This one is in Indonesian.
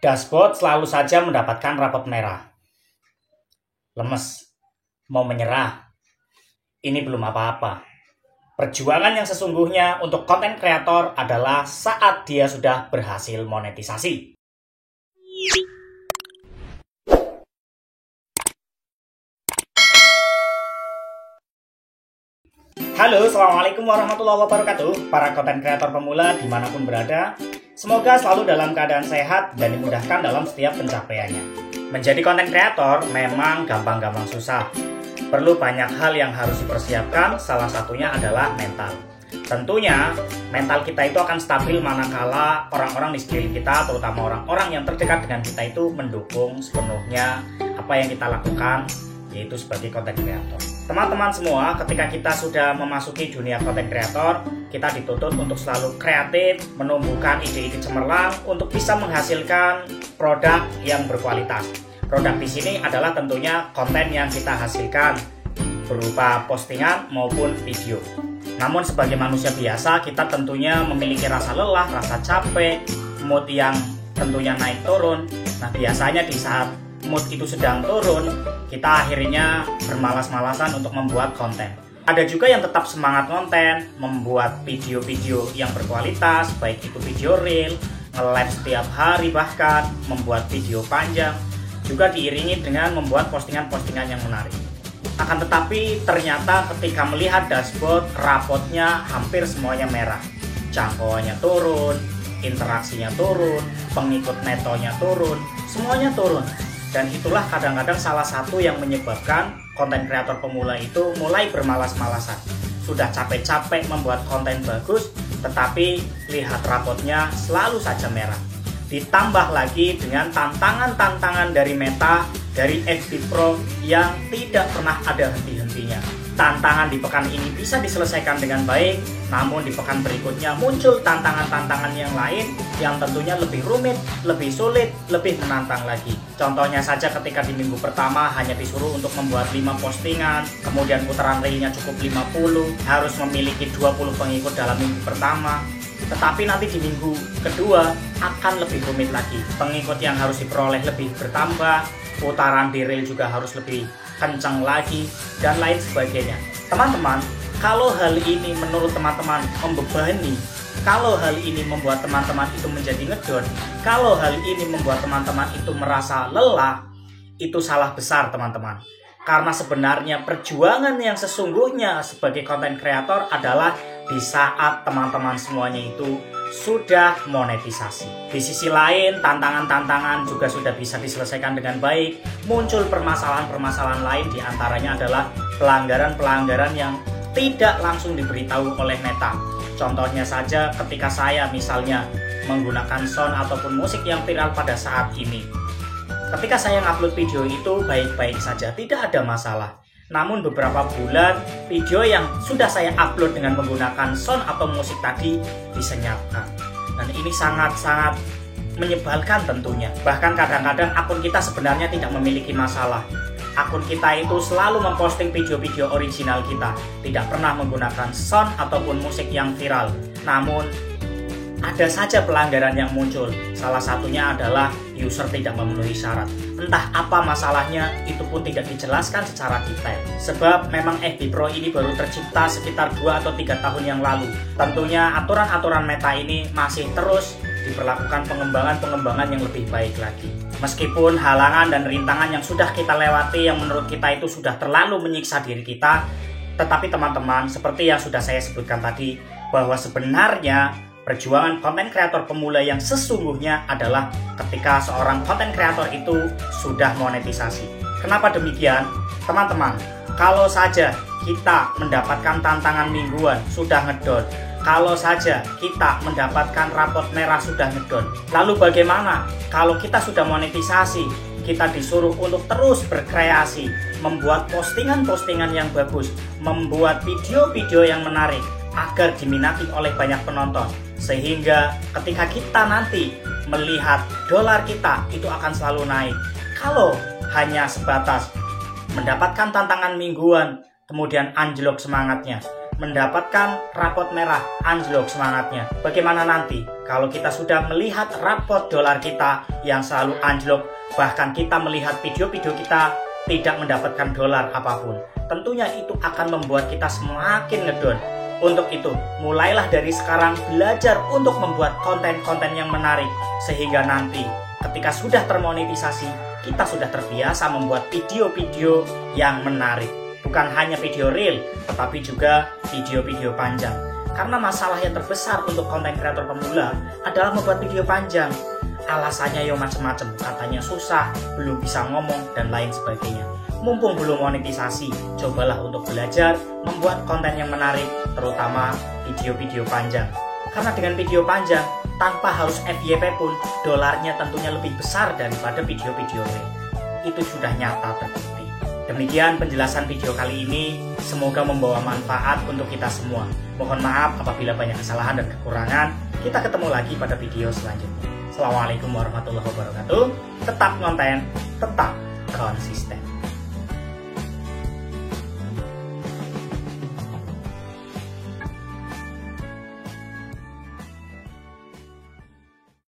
Dashboard selalu saja mendapatkan rapot merah. Lemes, mau menyerah. Ini belum apa-apa. Perjuangan yang sesungguhnya untuk konten kreator adalah saat dia sudah berhasil monetisasi. Halo, assalamualaikum warahmatullahi wabarakatuh. Para konten kreator pemula dimanapun berada, semoga selalu dalam keadaan sehat dan dimudahkan dalam setiap pencapaiannya. Menjadi konten kreator memang gampang-gampang susah. Perlu banyak hal yang harus dipersiapkan, salah satunya adalah mental. Tentunya, mental kita itu akan stabil manakala orang-orang di sekeliling kita, terutama orang-orang yang terdekat dengan kita itu mendukung sepenuhnya apa yang kita lakukan, yaitu sebagai konten kreator. Teman-teman semua, ketika kita sudah memasuki dunia konten kreator, kita dituntut untuk selalu kreatif, menumbuhkan ide-ide cemerlang untuk bisa menghasilkan produk yang berkualitas. Produk di sini adalah tentunya konten yang kita hasilkan berupa postingan maupun video. Namun sebagai manusia biasa, kita tentunya memiliki rasa lelah, rasa capek, mood yang tentunya naik turun. Nah, biasanya di saat mood itu sedang turun, kita akhirnya bermalas-malasan untuk membuat konten. Ada juga yang tetap semangat konten, membuat video-video yang berkualitas, baik itu video reel, nge-live setiap hari, bahkan membuat video panjang, juga diiringi dengan membuat postingan-postingan yang menarik. Akan tetapi ternyata ketika melihat dashboard, rapotnya hampir semuanya merah. Jangkauannya turun, interaksinya turun, pengikut netonya turun, semuanya turun. Dan itulah kadang-kadang salah satu yang menyebabkan konten kreator pemula itu mulai bermalas-malasan. Sudah capek-capek membuat konten bagus, tetapi lihat rapotnya selalu saja merah. Ditambah lagi dengan tantangan-tantangan dari Meta, dari FB Pro yang tidak pernah ada henti-hentinya. Tantangan di pekan ini bisa diselesaikan dengan baik, namun di pekan berikutnya muncul tantangan-tantangan yang lain yang tentunya lebih rumit, lebih sulit, lebih menantang lagi. Contohnya saja ketika di minggu pertama hanya disuruh untuk membuat 5 postingan, kemudian putaran reelnya cukup 50, harus memiliki 20 pengikut dalam minggu pertama. Tetapi nanti di minggu kedua akan lebih rumit lagi. Pengikut yang harus diperoleh lebih bertambah, putaran di reel juga harus lebih kencang lagi, dan lain sebagainya. Teman-teman, kalau hal ini menurut teman-teman membebani, kalau hal ini membuat teman-teman itu menjadi ngedon, kalau hal ini membuat teman-teman itu merasa lelah, itu salah besar teman-teman. Karena sebenarnya perjuangan yang sesungguhnya sebagai konten kreator adalah di saat teman-teman semuanya itu sudah monetisasi. Di sisi lain, tantangan-tantangan juga sudah bisa diselesaikan dengan baik. Muncul permasalahan-permasalahan lain, diantaranya adalah pelanggaran-pelanggaran yang tidak langsung diberitahu oleh Meta. Contohnya saja ketika saya misalnya menggunakan sound ataupun musik yang viral pada saat ini. Ketika saya ngupload video itu baik-baik saja, tidak ada masalah. Namun beberapa bulan, video yang sudah saya upload dengan menggunakan sound atau musik tadi disenyapkan. Dan ini sangat-sangat menyebalkan tentunya. Bahkan kadang-kadang akun kita sebenarnya tidak memiliki masalah. Akun kita itu selalu memposting video-video original kita, tidak pernah menggunakan sound ataupun musik yang viral. Namun ada saja pelanggaran yang muncul. Salah satunya adalah user tidak memenuhi syarat. Entah apa masalahnya, itu pun tidak dijelaskan secara detail. Sebab memang FB Pro ini baru tercipta sekitar 2 atau 3 tahun yang lalu. Tentunya aturan-aturan Meta ini masih terus diperlakukan pengembangan-pengembangan yang lebih baik lagi. Meskipun halangan dan rintangan yang sudah kita lewati yang menurut kita itu sudah terlalu menyiksa diri kita, tetapi teman-teman, seperti yang sudah saya sebutkan tadi, bahwa sebenarnya perjuangan konten kreator pemula yang sesungguhnya adalah ketika seorang konten kreator itu sudah monetisasi. Kenapa demikian? Teman-teman, kalau saja kita mendapatkan tantangan mingguan sudah ngedon, kalau saja kita mendapatkan rapot merah sudah ngedon, lalu bagaimana kalau kita sudah monetisasi, kita disuruh untuk terus berkreasi, membuat postingan-postingan yang bagus, membuat video-video yang menarik agar diminati oleh banyak penonton, sehingga ketika kita nanti melihat dolar kita itu akan selalu naik. Kalau hanya sebatas mendapatkan tantangan mingguan kemudian anjlok semangatnya, mendapatkan rapot merah, anjlok semangatnya. Bagaimana nanti kalau kita sudah melihat rapot dolar kita yang selalu anjlok, bahkan kita melihat video-video kita tidak mendapatkan dolar apapun? Tentunya itu akan membuat kita semakin ngedon. Untuk itu, mulailah dari sekarang belajar untuk membuat konten-konten yang menarik, sehingga nanti ketika sudah termonetisasi, kita sudah terbiasa membuat video-video yang menarik. Bukan hanya video real, tetapi juga video-video panjang. Karena masalah yang terbesar untuk konten kreator pemula adalah membuat video panjang. Alasannya yang macam-macam, katanya susah, belum bisa ngomong, dan lain sebagainya. Mumpung belum monetisasi, cobalah untuk belajar membuat konten yang menarik, terutama video-video panjang. Karena dengan video panjang, tanpa harus FYP pun, dolarnya tentunya lebih besar daripada video-video real. Itu sudah nyata terbukti. Demikian penjelasan video kali ini, semoga membawa manfaat untuk kita semua. Mohon maaf apabila banyak kesalahan dan kekurangan. Kita ketemu lagi pada video selanjutnya. Assalamualaikum warahmatullahi wabarakatuh. Tetap konten, tetap